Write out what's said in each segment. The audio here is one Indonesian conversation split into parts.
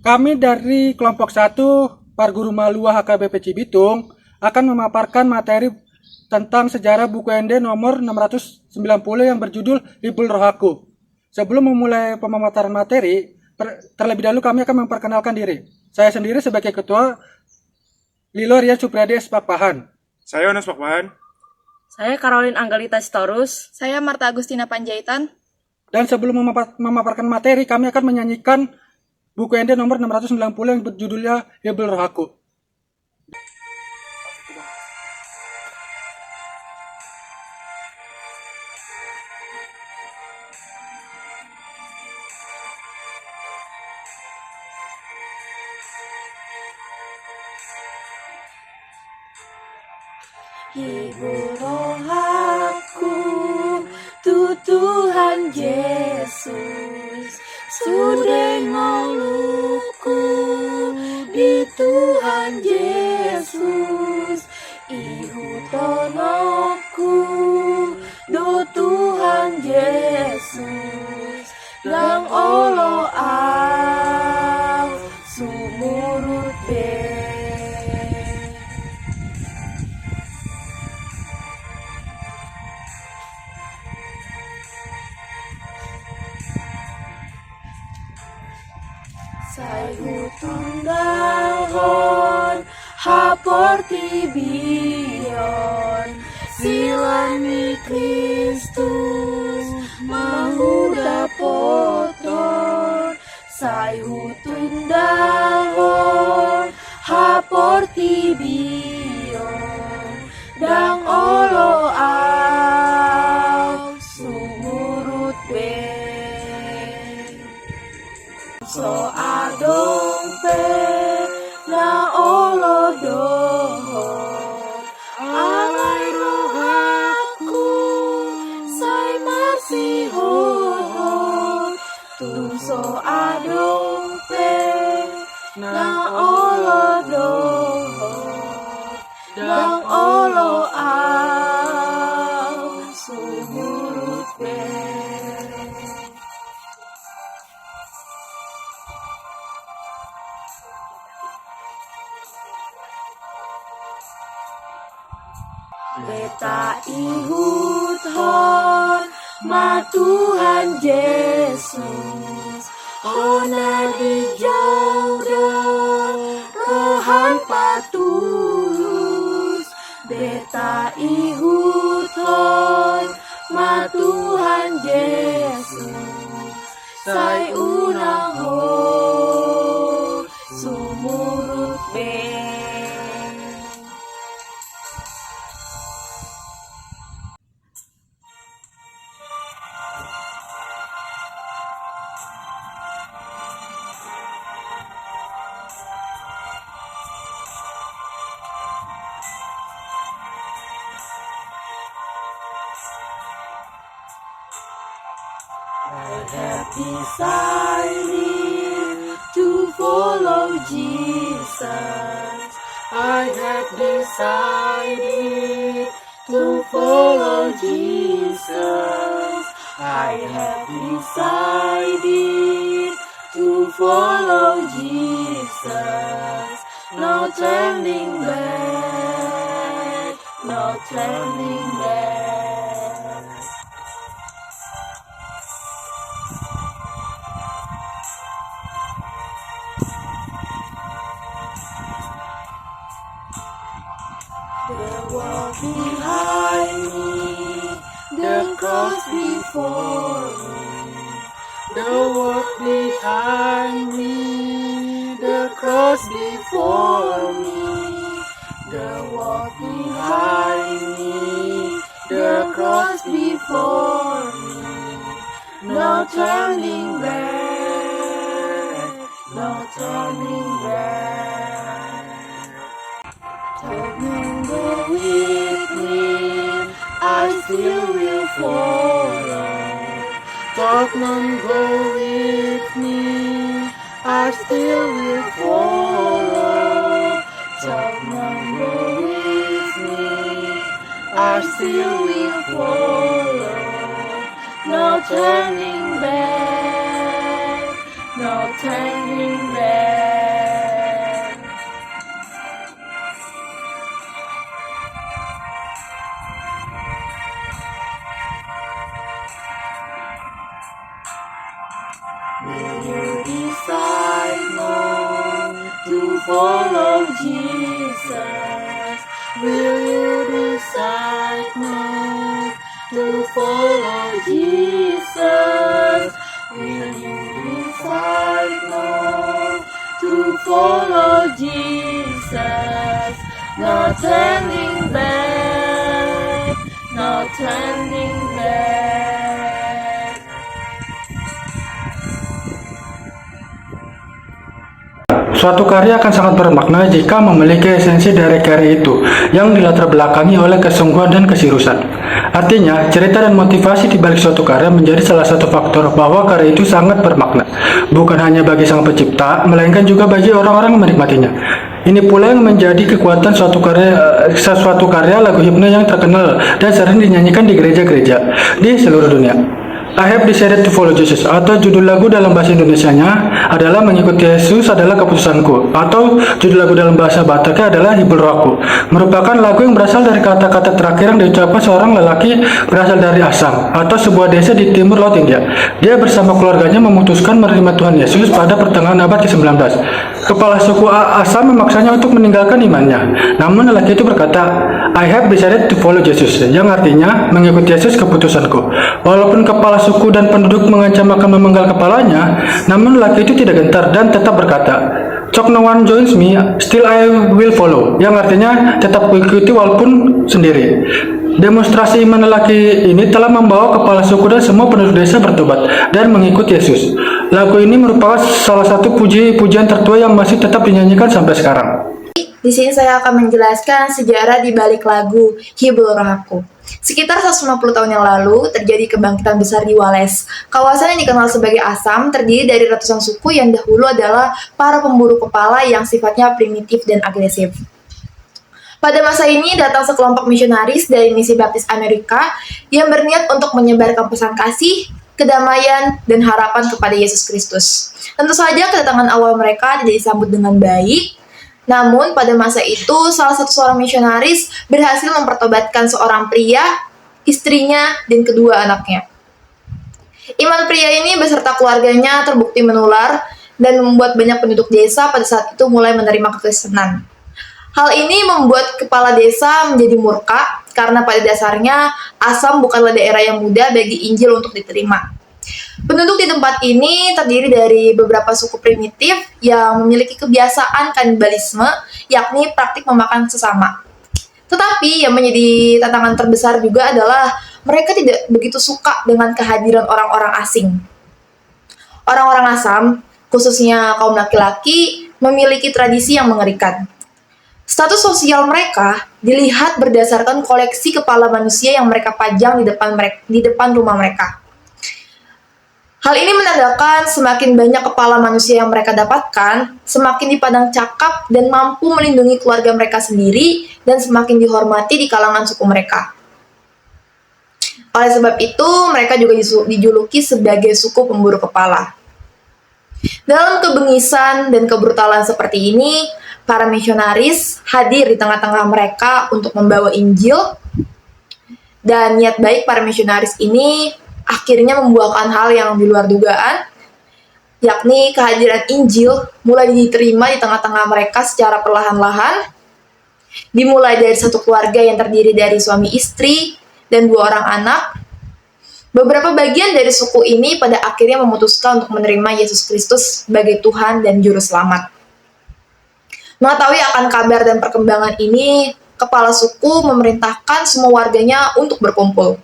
Kami dari kelompok 1 Parguru Malua HKBP Cibitung akan memaparkan materi tentang sejarah buku ND nomor 690 yang berjudul Hibul Rohaku. Sebelum memulai pemaparan materi, terlebih dahulu kami akan memperkenalkan diri. Saya sendiri sebagai ketua Lilo Rian Supriyadi Pakpahan. Saya Ones Pakpahan. Saya Caroline Anggalita Sitorus. Saya Marta Agustina Panjaitan. Dan sebelum memaparkan materi, kami akan menyanyikan buku ND nomor 690 yang berjudulnya Hibul Rohaku. Hibur rohaku, Tuhan Yesus, sudah ngoluku di Tuhan Yesus, ihu tonoku, do Tuhan Yesus, lang olo au, sumurut be. Saya tundahon haporti bion silami Kristus mahuda poton. Saya tundahon haporti bion dang olo au sumurut be. So adong pe na olo dohon alay rohaku say masihon so adong pe na olo dohon dang olo au sumurut pe. Beta ihut hon ma Tuhan Yesus, hona di jauh rohan patulus. Beta ihut hon ma Tuhan Yesus, say unang hon sumurut be. I have decided to follow Jesus. I have decided to follow Jesus. I have decided to follow Jesus. No turning back, no turning back. The world behind me, the cross before me. The world behind me, the cross before me. The world behind me, the cross before me. No turning back, no turning back. Tugman go with me, I still will follow. Tugman go with me, I still will follow. Tugman go with me, I still will follow. No turning back, no turning back. Will you decide not to follow Jesus? Will you decide not to follow Jesus? Will you decide not to follow Jesus? No turning back, no turning back. Suatu karya akan sangat bermakna jika memiliki esensi dari karya itu yang dilatar belakangi oleh kesungguhan dan keseriusan. Artinya, cerita dan motivasi di balik suatu karya menjadi salah satu faktor bahwa karya itu sangat bermakna, bukan hanya bagi sang pencipta, melainkan juga bagi orang-orang yang menikmatinya. Ini pula yang menjadi kekuatan suatu karya lagu himne yang terkenal dan sering dinyanyikan di gereja-gereja di seluruh dunia. I have decided to follow Jesus, atau judul lagu dalam bahasa Indonesianya adalah Mengikuti Yesus adalah keputusanku, atau judul lagu dalam bahasa Bataknya adalah Hibur Rohaku. Merupakan lagu yang berasal dari kata-kata terakhir yang diucapkan seorang lelaki berasal dari Assam atau sebuah desa di timur laut India. Dia bersama keluarganya memutuskan menerima Tuhan Yesus pada pertengahan abad ke-19. Kepala suku Assam memaksanya untuk meninggalkan imannya. Namun lelaki itu berkata, I have decided to follow Jesus, yang artinya mengikuti Yesus keputusanku. Walaupun kepala suku dan penduduk mengancam akan memenggal kepalanya, namun lelaki itu tidak gentar dan tetap berkata, Chok no one joins me, still I will follow, yang artinya tetap mengikuti walaupun sendiri. Demonstrasi iman lelaki ini telah membawa kepala suku dan semua penduduk desa bertobat dan mengikuti Yesus. Lagu ini merupakan salah satu pujian tertua yang masih tetap dinyanyikan sampai sekarang. Di sini saya akan menjelaskan sejarah di balik lagu Hibur Rohaku. Sekitar 150 tahun yang lalu, terjadi kebangkitan besar di Wales. Kawasan yang dikenal sebagai Assam terdiri dari ratusan suku yang dahulu adalah para pemburu kepala yang sifatnya primitif dan agresif. Pada masa ini datang sekelompok misionaris dari Misi Baptis Amerika yang berniat untuk menyebarkan pesan kasih, kedamaian, dan harapan kepada Yesus Kristus. Tentu saja kedatangan awal mereka tidak disambut dengan baik. Namun pada masa itu salah satu seorang misionaris berhasil mempertobatkan seorang pria, istrinya, dan kedua anaknya. Iman pria ini beserta keluarganya terbukti menular dan membuat banyak penduduk desa pada saat itu mulai menerima kekristenan. Hal ini membuat kepala desa menjadi murka karena pada dasarnya Assam bukanlah daerah yang mudah bagi Injil untuk diterima. Penduduk di tempat ini terdiri dari beberapa suku primitif yang memiliki kebiasaan kanibalisme, yakni praktik memakan sesama. Tetapi yang menjadi tantangan terbesar juga adalah mereka tidak begitu suka dengan kehadiran orang-orang asing. Orang-orang Assam, khususnya kaum laki-laki, memiliki tradisi yang mengerikan. Status sosial mereka dilihat berdasarkan koleksi kepala manusia yang mereka pajang di depan rumah mereka. Hal ini menandakan semakin banyak kepala manusia yang mereka dapatkan, semakin dipandang cakap dan mampu melindungi keluarga mereka sendiri, dan semakin dihormati di kalangan suku mereka. Oleh sebab itu, mereka juga dijuluki sebagai suku pemburu kepala. Dalam kebengisan dan kebrutalan seperti ini, para misionaris hadir di tengah-tengah mereka untuk membawa Injil, dan niat baik para misionaris ini akhirnya membuahkan hal yang di luar dugaan, yakni kehadiran Injil mulai diterima di tengah-tengah mereka secara perlahan-lahan, dimulai dari satu keluarga yang terdiri dari suami istri dan 2 orang anak. Beberapa bagian dari suku ini pada akhirnya memutuskan untuk menerima Yesus Kristus sebagai Tuhan dan Juru Selamat. Mengetahui akan kabar dan perkembangan ini, kepala suku memerintahkan semua warganya untuk berkumpul.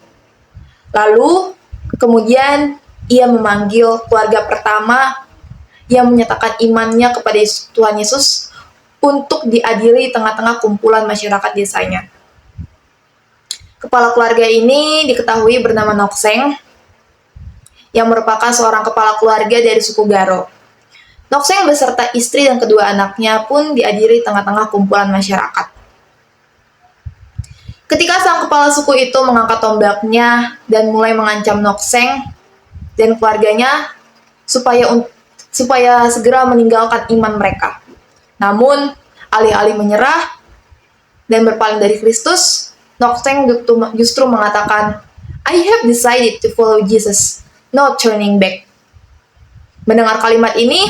Lalu, kemudian ia memanggil keluarga pertama yang menyatakan imannya kepada Tuhan Yesus untuk diadili di tengah-tengah kumpulan masyarakat desanya. Kepala keluarga ini diketahui bernama Nokseng, yang merupakan seorang kepala keluarga dari suku Garo. Nokseng beserta istri dan kedua anaknya pun diadili di tengah-tengah kumpulan masyarakat. Ketika sang kepala suku itu mengangkat tombaknya dan mulai mengancam Nokseng dan keluarganya supaya segera meninggalkan iman mereka. Namun, alih-alih menyerah dan berpaling dari Kristus, Nokseng justru mengatakan, I have decided to follow Jesus, no turning back. Mendengar kalimat ini,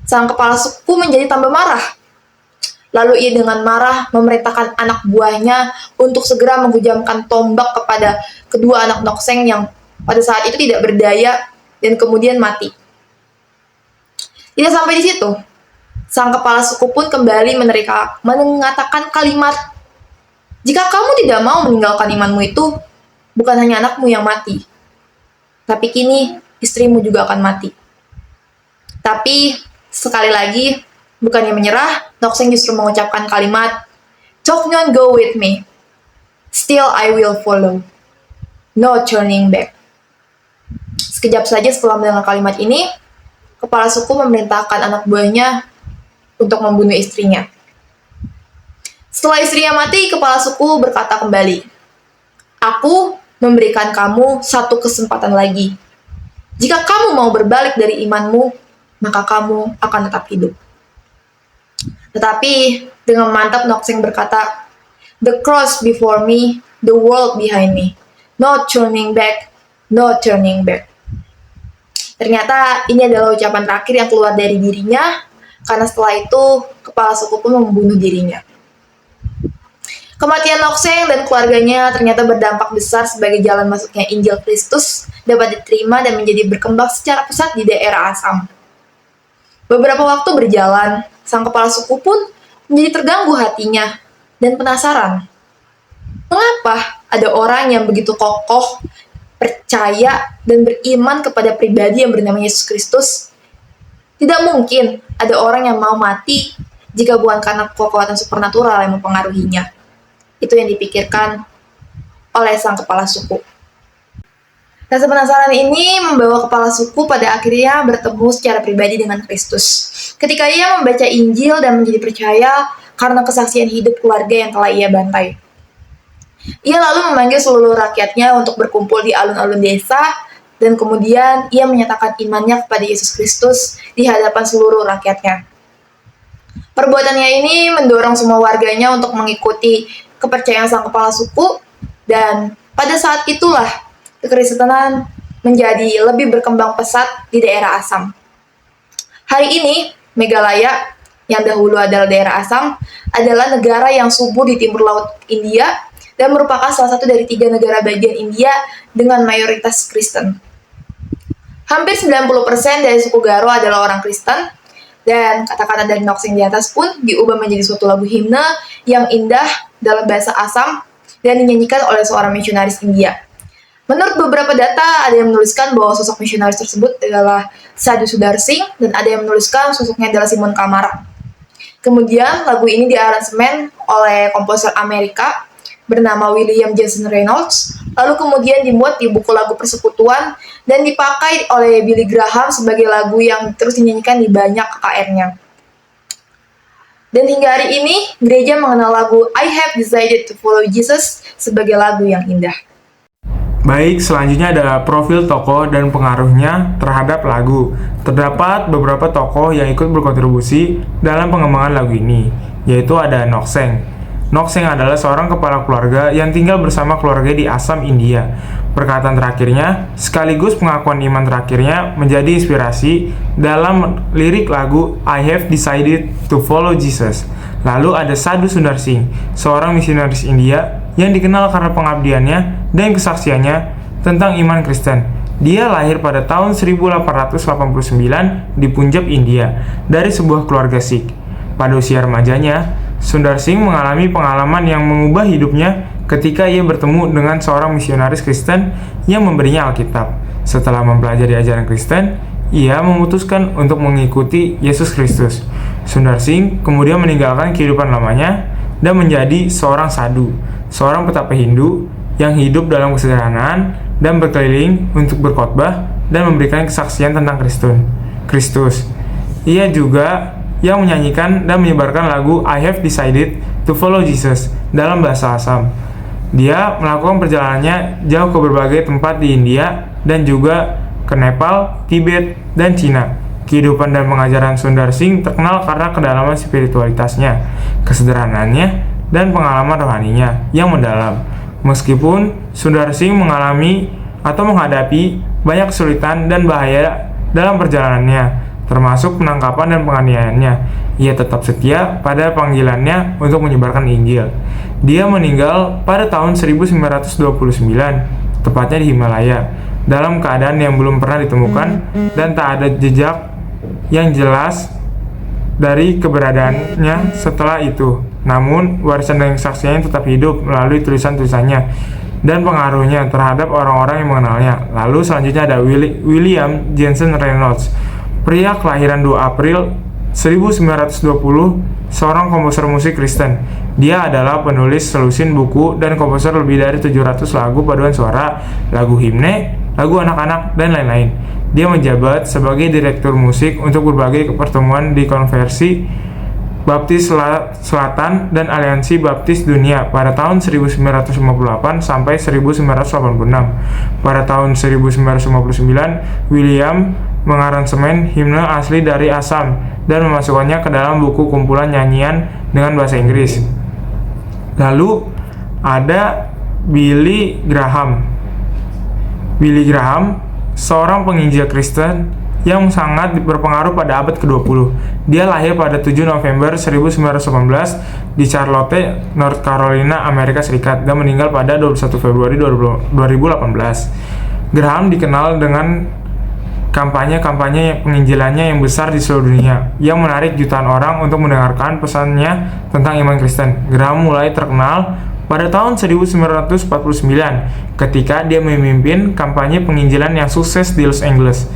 sang kepala suku menjadi tambah marah. Lalu ia dengan marah memerintahkan anak buahnya untuk segera menghujamkan tombak kepada kedua anak Nokseng yang pada saat itu tidak berdaya dan kemudian mati. Tidak sampai di situ, sang kepala suku pun kembali mengatakan kalimat, "Jika kamu tidak mau meninggalkan imanmu itu, bukan hanya anakmu yang mati, tapi kini istrimu juga akan mati." Tapi sekali lagi, bukannya menyerah, Nokseng justru mengucapkan kalimat, "Choknyeon go with me. Still I will follow. No turning back." Sekejap saja setelah mendengar kalimat ini, kepala suku memerintahkan anak buahnya untuk membunuh istrinya. Setelah istrinya mati, kepala suku berkata kembali, "Aku memberikan kamu satu kesempatan lagi. Jika kamu mau berbalik dari imanmu, maka kamu akan tetap hidup." Tetapi dengan mantap Nokseng berkata, "The cross before me, the world behind me. No turning back, no turning back." Ternyata ini adalah ucapan terakhir yang keluar dari dirinya, karena setelah itu kepala suku pun membunuh dirinya. Kematian Nokseng dan keluarganya ternyata berdampak besar sebagai jalan masuknya Injil Kristus dapat diterima dan menjadi berkembang secara pesat di daerah Assam. Beberapa waktu berjalan, sang kepala suku pun menjadi terganggu hatinya dan penasaran. Mengapa ada orang yang begitu kokoh, percaya, dan beriman kepada pribadi yang bernama Yesus Kristus? Tidak mungkin ada orang yang mau mati jika bukan karena kekuatan supernatural yang mempengaruhinya. Itu yang dipikirkan oleh sang kepala suku. Rasa penasaran ini membawa kepala suku pada akhirnya bertemu secara pribadi dengan Kristus. Ketika ia membaca Injil dan menjadi percaya karena kesaksian hidup keluarga yang telah ia bantai. Ia lalu memanggil seluruh rakyatnya untuk berkumpul di alun-alun desa, dan kemudian ia menyatakan imannya kepada Yesus Kristus di hadapan seluruh rakyatnya. Perbuatannya ini mendorong semua warganya untuk mengikuti kepercayaan sang kepala suku, dan pada saat itulah kekristenan menjadi lebih berkembang pesat di daerah Assam. Hari ini, Meghalaya, yang dahulu adalah daerah Assam, adalah negara yang subur di timur laut India dan merupakan salah satu dari 3 negara bagian India dengan mayoritas Kristen. Hampir 90% dari suku Garo adalah orang Kristen, dan kata-kata dari Nokseng di atas pun diubah menjadi suatu lagu himne yang indah dalam bahasa Assam dan dinyanyikan oleh seorang misionaris India. Menurut beberapa data, ada yang menuliskan bahwa sosok misionaris tersebut adalah Sadhu Sundar Singh, dan ada yang menuliskan sosoknya adalah Simon Kamara. Kemudian, lagu ini diaransemen oleh komposer Amerika bernama William Jason Reynolds, lalu kemudian dimuat di buku lagu persekutuan dan dipakai oleh Billy Graham sebagai lagu yang terus dinyanyikan di banyak KKR-nya. Dan hingga hari ini, gereja mengenal lagu I Have Decided to Follow Jesus sebagai lagu yang indah. Baik, selanjutnya adalah profil tokoh dan pengaruhnya terhadap lagu. Terdapat beberapa tokoh yang ikut berkontribusi dalam pengembangan lagu ini, yaitu ada Nokseng. Nokseng adalah seorang kepala keluarga yang tinggal bersama keluarga di Assam, India. Perkataan terakhirnya, sekaligus pengakuan iman terakhirnya, menjadi inspirasi dalam lirik lagu I Have Decided to Follow Jesus. Lalu ada Sadhu Sundar Singh, seorang misionaris India yang dikenal karena pengabdiannya dan kesaksiannya tentang iman Kristen. Dia lahir pada tahun 1889 di Punjab, India, dari sebuah keluarga Sikh. Pada usia remajanya, Sundar Singh mengalami pengalaman yang mengubah hidupnya ketika ia bertemu dengan seorang misionaris Kristen yang memberinya Alkitab. Setelah mempelajari ajaran Kristen, ia memutuskan untuk mengikuti Yesus Kristus. Sundar Singh kemudian meninggalkan kehidupan lamanya dan menjadi seorang sadhu, seorang petapa Hindu yang hidup dalam kesederhanaan dan berkeliling untuk berkhotbah dan memberikan kesaksian tentang Kristus. Ia juga yang menyanyikan dan menyebarkan lagu I Have Decided to Follow Jesus dalam bahasa Assam. Dia melakukan perjalanannya jauh ke berbagai tempat di India dan juga ke Nepal, Tibet, dan Cina. Kehidupan dan pengajaran Sundar Singh terkenal karena kedalaman spiritualitasnya, kesederhanaannya, dan pengalaman rohaninya yang mendalam. Meskipun Sundar Singh mengalami atau menghadapi banyak kesulitan dan bahaya dalam perjalanannya, termasuk penangkapan dan penganiayaannya. Ia tetap setia pada panggilannya untuk menyebarkan Injil. Dia meninggal pada tahun 1929, tepatnya di Himalaya, dalam keadaan yang belum pernah ditemukan dan tak ada jejak yang jelas dari keberadaannya setelah itu. Namun, warisan dan kesaksiannya tetap hidup melalui tulisan-tulisannya dan pengaruhnya terhadap orang-orang yang mengenalnya. Lalu selanjutnya ada William Jensen Reynolds, pria kelahiran 2 April 1920, seorang komposer musik Kristen. Dia adalah penulis selusin buku dan komposer lebih dari 700 lagu paduan suara, lagu himne, lagu anak-anak, dan lain-lain. Dia menjabat sebagai direktur musik untuk berbagai pertemuan di konversi Baptis Selatan dan Aliansi Baptis Dunia pada tahun 1958 sampai 1986. Pada tahun 1959, William mengaransemen himne asli dari Assam dan memasukkannya ke dalam buku kumpulan nyanyian dengan bahasa Inggris. Lalu ada Billy Graham. Billy Graham, seorang penginjil Kristen yang sangat berpengaruh pada abad ke-20. Dia lahir pada 7 November 1918 di Charlotte, North Carolina, Amerika Serikat, dan meninggal pada 21 Februari 2018. Graham dikenal dengan kampanye-kampanye penginjilannya yang besar di seluruh dunia, yang menarik jutaan orang untuk mendengarkan pesannya tentang iman Kristen. Graham mulai terkenal pada tahun 1949 ketika dia memimpin kampanye penginjilan yang sukses di Los Angeles,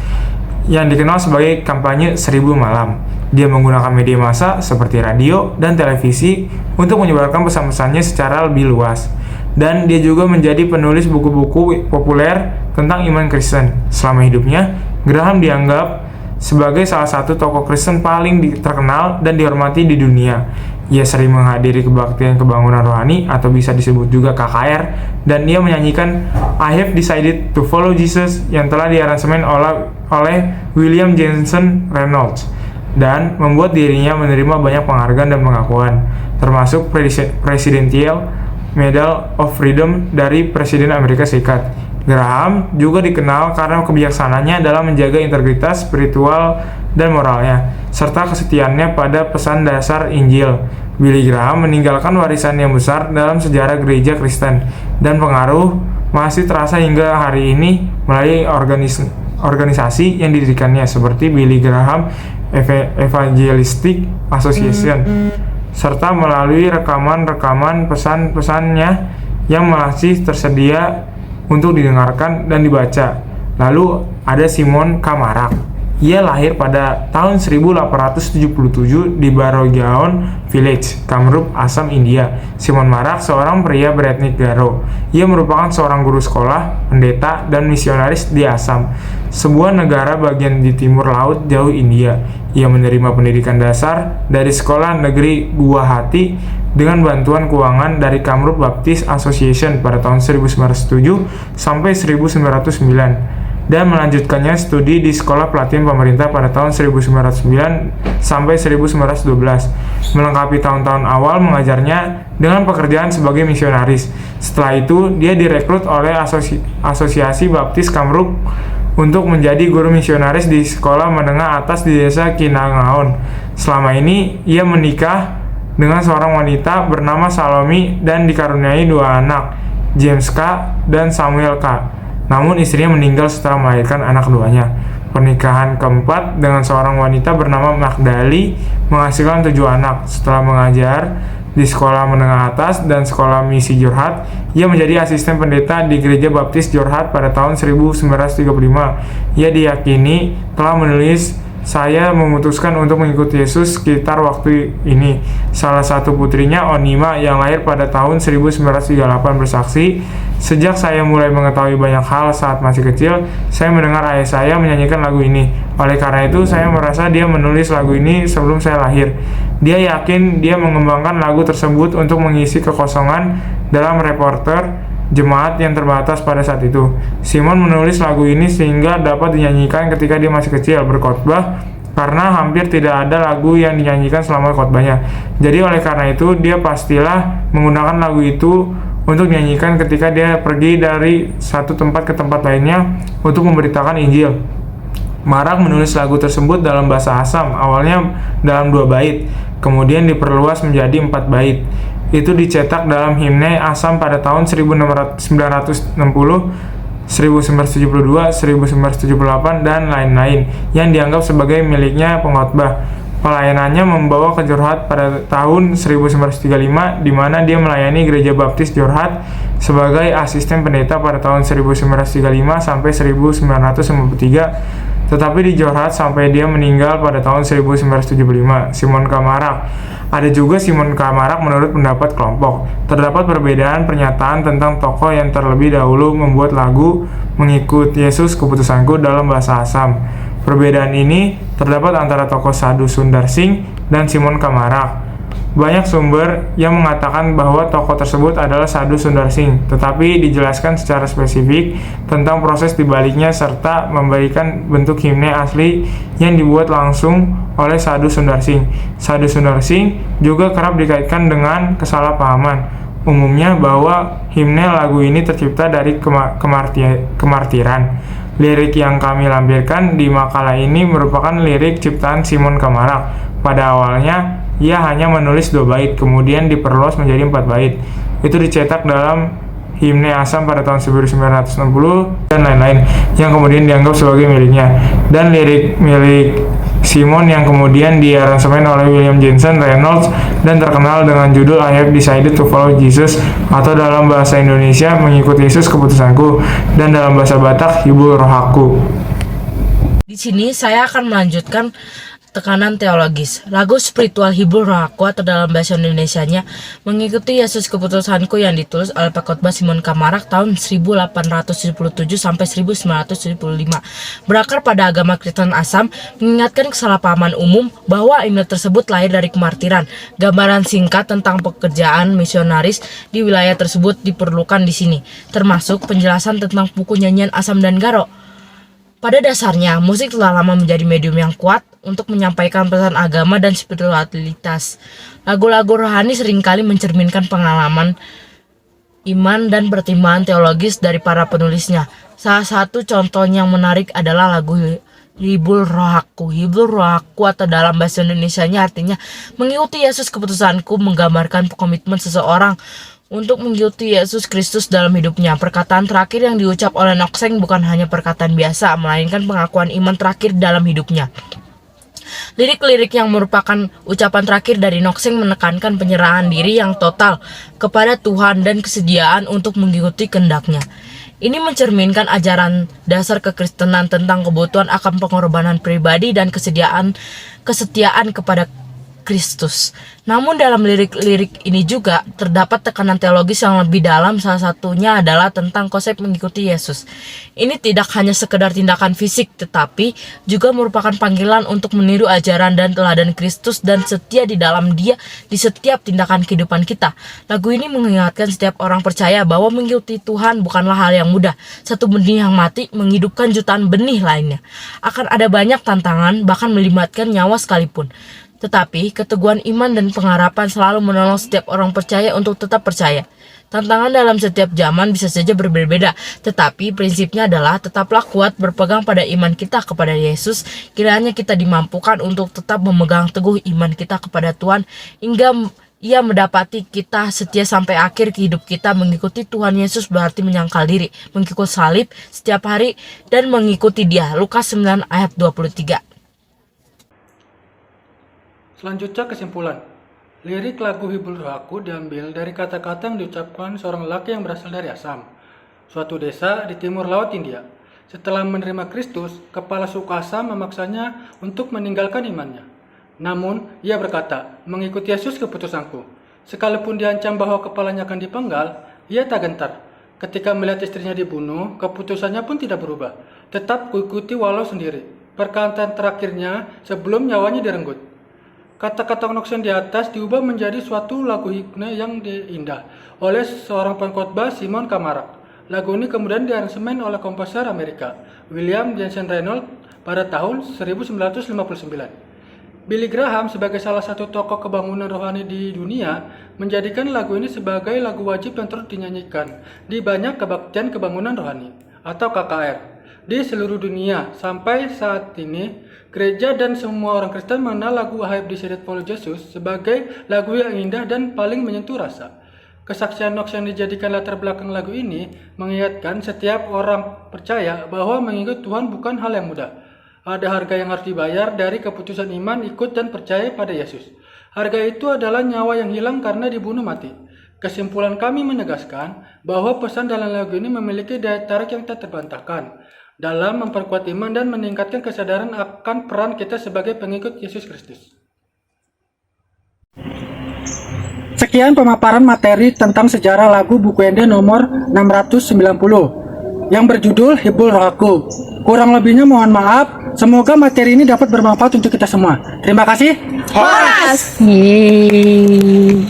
yang dikenal sebagai kampanye 1000 malam. Dia menggunakan media massa seperti radio dan televisi untuk menyebarkan pesan-pesannya secara lebih luas. Dan dia juga menjadi penulis buku-buku populer tentang iman Kristen. Selama hidupnya, Graham dianggap sebagai salah satu tokoh Kristen paling terkenal dan dihormati di dunia. Ia sering menghadiri kebaktian kebangunan rohani atau bisa disebut juga KKR, dan ia menyanyikan I Have Decided to Follow Jesus yang telah diaransemen oleh William Jensen Reynolds dan membuat dirinya menerima banyak penghargaan dan pengakuan, termasuk Presidential Medal of Freedom dari Presiden Amerika Serikat. Graham juga dikenal karena kebijaksanaannya dalam menjaga integritas spiritual dan moralnya, serta kesetiaannya pada pesan dasar Injil. Billy Graham meninggalkan warisan yang besar dalam sejarah gereja Kristen, dan pengaruh masih terasa hingga hari ini melalui organisasi yang didirikannya seperti Billy Graham Evangelistic Association, serta melalui rekaman-rekaman pesan-pesannya yang masih tersedia untuk didengarkan dan dibaca. Lalu ada Simon Kamarak. Ia lahir pada tahun 1877 di Barogaon Village, Kamrup, Assam, India. Simon Marak seorang pria beretnik Garo. Ia merupakan seorang guru sekolah, pendeta, dan misionaris di Assam, sebuah negara bagian di timur laut jauh India. Ia menerima pendidikan dasar dari sekolah negeri Guwahati dengan bantuan keuangan dari Kamrup Baptist Association pada tahun 1907 sampai 1909. Dan melanjutkannya studi di sekolah pelatihan pemerintah pada tahun 1909 sampai 1912, melengkapi tahun-tahun awal mengajarnya dengan pekerjaan sebagai misionaris. Setelah itu, dia direkrut oleh Asosiasi Baptis Kamrup untuk menjadi guru misionaris di sekolah menengah atas di desa Kinangaon. Selama ini, ia menikah dengan seorang wanita bernama Salomi dan dikaruniai 2 anak, James K. dan Samuel K. Namun istrinya meninggal setelah melahirkan anak keduanya. Pernikahan keempat dengan seorang wanita bernama Magdali menghasilkan 7 anak. Setelah mengajar di sekolah menengah atas dan sekolah misi Jorhat, ia menjadi asisten pendeta di gereja Baptis Jorhat pada tahun 1935. Ia diyakini telah menulis Saya memutuskan untuk mengikuti Yesus sekitar waktu ini. Salah satu putrinya, Onima, yang lahir pada tahun 1938 bersaksi, sejak saya mulai mengetahui banyak hal saat masih kecil, saya mendengar ayah saya menyanyikan lagu ini. Oleh karena itu, saya merasa dia menulis lagu ini sebelum saya lahir. Dia yakin dia mengembangkan lagu tersebut untuk mengisi kekosongan dalam reporter jemaat yang terbatas pada saat itu. Simon menulis lagu ini sehingga dapat dinyanyikan ketika dia masih kecil berkhotbah, karena hampir tidak ada lagu yang dinyanyikan selama khotbahnya. Jadi oleh karena itu dia pastilah menggunakan lagu itu untuk dinyanyikan ketika dia pergi dari satu tempat ke tempat lainnya untuk memberitakan Injil. Marak menulis lagu tersebut dalam bahasa Assam, awalnya dalam 2 bait, kemudian diperluas menjadi 4 bait. Itu dicetak dalam himne Assam pada tahun 1960, 1972, 1978, dan lain-lain yang dianggap sebagai miliknya pengkhotbah. Pelayanannya membawa ke Jorhat pada tahun 1935, di mana dia melayani Gereja Baptis Jorhat sebagai asisten pendeta pada tahun 1935 sampai 1953, tetapi di Jorhat sampai dia meninggal pada tahun 1975. Simon Kamarak. Ada juga Simon Kamarak menurut pendapat kelompok. Terdapat perbedaan pernyataan tentang tokoh yang terlebih dahulu membuat lagu Mengikut Yesus Keputusanku dalam bahasa Assam. Perbedaan ini terdapat antara tokoh Sadhu Sundar Singh dan Simon Kamarak. Banyak sumber yang mengatakan bahwa tokoh tersebut adalah Sadhu Sundar Singh, tetapi dijelaskan secara spesifik tentang proses dibaliknya serta memberikan bentuk himne asli yang dibuat langsung oleh Sadhu Sundar Singh. Sadhu Sundar Singh juga kerap dikaitkan dengan kesalahpahaman umumnya bahwa himne lagu ini tercipta dari kemartiran. Lirik yang kami lampirkan di makalah ini merupakan lirik ciptaan Simon Kamarak. Pada awalnya, ia hanya menulis 2 bait, kemudian diperluas menjadi 4 bait. Itu dicetak dalam himne Assam pada tahun 1960 dan lain-lain, yang kemudian dianggap sebagai miliknya. Dan lirik milik Simon yang kemudian diaransemen oleh William Jensen Reynolds dan terkenal dengan judul I Have Decided to Follow Jesus, atau dalam bahasa Indonesia Mengikut Yesus Keputusanku, dan dalam bahasa Batak Hibul Rohaku. Di sini saya akan melanjutkan tekanan teologis. Lagu spiritual Hibul Rohaku atau dalam bahasa Indonesianya Mengikuti Yesus Keputusanku yang ditulis oleh pengkhotbah Simon Kamarak tahun 1877 sampai 1975. Berakar pada agama Kristen Assam, mengingatkan kesalahpahaman umum bahwa himne tersebut lahir dari kemartiran. Gambaran singkat tentang pekerjaan misionaris di wilayah tersebut diperlukan di sini, termasuk penjelasan tentang buku nyanyian Assam dan Garo. Pada dasarnya, musik telah lama menjadi medium yang kuat untuk menyampaikan pesan agama dan spiritualitas. Lagu-lagu rohani seringkali mencerminkan pengalaman, iman, dan pertimbangan teologis dari para penulisnya. Salah satu contoh yang menarik adalah lagu Hibul Rohaku. Hibul Rohaku atau dalam bahasa Indonesianya artinya Mengikuti Yesus Keputusanku, menggambarkan komitmen seseorang untuk mengikuti Yesus Kristus dalam hidupnya. Perkataan terakhir yang diucap oleh Nokseng bukan hanya perkataan biasa, melainkan pengakuan iman terakhir dalam hidupnya. Lirik-lirik yang merupakan ucapan terakhir dari Nokseng menekankan penyerahan diri yang total kepada Tuhan dan kesediaan untuk mengikuti kehendak-Nya. Ini mencerminkan ajaran dasar kekristenan tentang kebutuhan akan pengorbanan pribadi dan kesetiaan kepada Kristus. Namun dalam lirik-lirik ini juga terdapat tekanan teologis yang lebih dalam, salah satunya adalah tentang konsep mengikuti Yesus. Ini tidak hanya sekedar tindakan fisik, tetapi juga merupakan panggilan untuk meniru ajaran dan teladan Kristus dan setia di dalam Dia di setiap tindakan kehidupan kita. Lagu ini mengingatkan setiap orang percaya bahwa mengikuti Tuhan bukanlah hal yang mudah. Satu benih yang mati menghidupkan jutaan benih lainnya. Akan ada banyak tantangan, bahkan melibatkan nyawa sekalipun. Tetapi keteguhan iman dan pengharapan selalu menolong setiap orang percaya untuk tetap percaya. Tantangan dalam setiap zaman bisa saja berbeda-beda, tetapi prinsipnya adalah tetaplah kuat berpegang pada iman kita kepada Yesus. Kiranya kita dimampukan untuk tetap memegang teguh iman kita kepada Tuhan hingga Ia mendapati kita setia sampai akhir hidup kita. Mengikuti Tuhan Yesus berarti menyangkal diri, mengikut salib setiap hari, dan mengikuti Dia. Lukas 9 ayat 23. Selanjutnya kesimpulan. Lirik lagu Hibul Rohaku diambil dari kata-kata yang diucapkan seorang lelaki yang berasal dari Assam, suatu desa di timur laut India. Setelah menerima Kristus, kepala suku Assam memaksanya untuk meninggalkan imannya. Namun, ia berkata, "Mengikuti Yesus keputusanku." Sekalipun diancam bahwa kepalanya akan dipenggal, ia tak gentar. Ketika melihat istrinya dibunuh, keputusannya pun tidak berubah. Tetap kuikuti walau sendiri. Perkataan terakhirnya sebelum nyawanya direnggut. Kata-kata Nokseng di atas diubah menjadi suatu lagu himne yang indah oleh seorang pengkhotbah Simon Kamarak. Lagu ini kemudian diaransemen oleh komposer Amerika William Jensen Reynolds pada tahun 1959. Billy Graham sebagai salah satu tokoh kebangunan rohani di dunia menjadikan lagu ini sebagai lagu wajib yang terus dinyanyikan di banyak kebaktian kebangunan rohani atau KKR. di seluruh dunia. Sampai saat ini, gereja dan semua orang Kristen mengenal lagu I Have Decided for Jesus sebagai lagu yang indah dan paling menyentuh rasa. Kesaksian Knox yang dijadikan latar belakang lagu ini mengingatkan setiap orang percaya bahwa mengikut Tuhan bukan hal yang mudah. Ada harga yang harus dibayar dari keputusan iman, ikut dan percaya pada Yesus. Harga itu adalah nyawa yang hilang karena dibunuh mati. Kesimpulan kami menegaskan bahwa pesan dalam lagu ini memiliki daya tarik yang tak terbantahkan dalam memperkuat iman dan meningkatkan kesadaran akan peran kita sebagai pengikut Yesus Kristus. Sekian pemaparan materi tentang sejarah lagu Buku Ende nomor 690 yang berjudul Hibur Rohaku. Kurang lebihnya mohon maaf. Semoga materi ini dapat bermanfaat untuk kita semua. Terima kasih. Horas! Yeay.